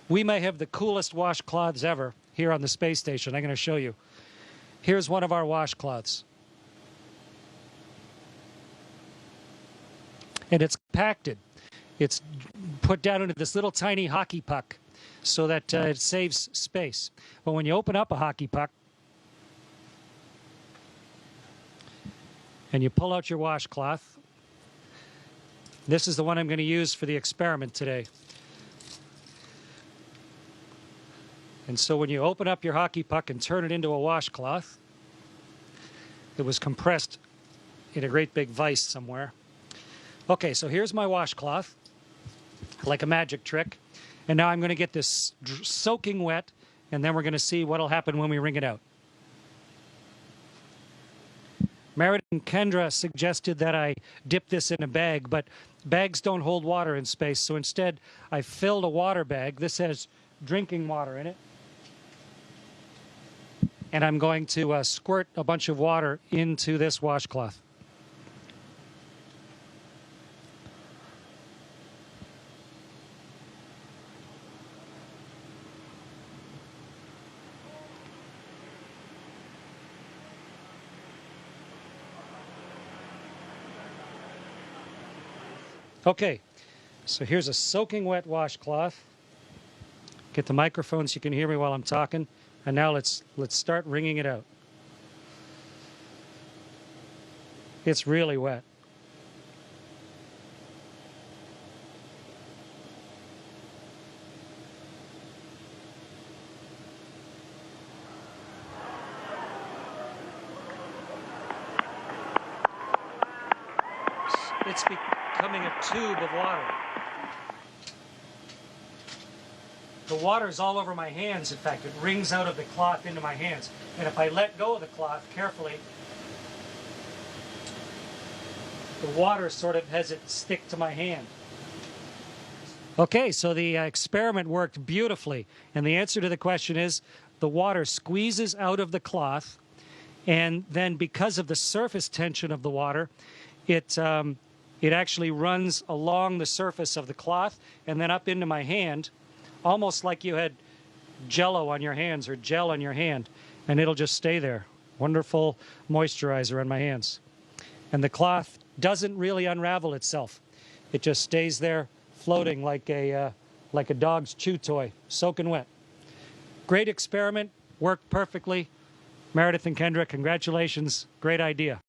We may have the coolest washcloths ever here on the space station. I'm going to show you. Here's one of our washcloths. And it's compacted. It's put down into this little tiny hockey puck so that it saves space. But when you open up a hockey puck and you pull out your washcloth, this is the one I'm going to use for the experiment today. And so when you open up your hockey puck and turn it into a washcloth, it was compressed in a great big vise somewhere. Okay, so here's my washcloth, like a magic trick. And now I'm going to get this soaking wet, and then we're going to see what will happen when we wring it out. Meredith and Kendra suggested that I dip this in a bag, but bags don't hold water in space, so instead I filled a water bag. This has drinking water in it. And I'm going to squirt a bunch of water into this washcloth. Okay, so here's a soaking wet washcloth. Get the microphone so you can hear me while I'm talking. And now let's start wringing it out. It's really wet. It's becoming a tube of water. The water's all over my hands, in fact. It wrings out of the cloth into my hands. And if I let go of the cloth carefully, the water sort of has it stick to my hand. Okay, so the experiment worked beautifully. And the answer to the question is the water squeezes out of the cloth, and then because of the surface tension of the water, it actually runs along the surface of the cloth and then up into my hand, almost like you had Jell-O on your hands or gel on your hand, and it'll just stay there. Wonderful moisturizer on my hands. And the cloth doesn't really unravel itself. It just stays there floating like a dog's chew toy, soaking wet. Great experiment, worked perfectly. Meredith and Kendra, congratulations. Great idea.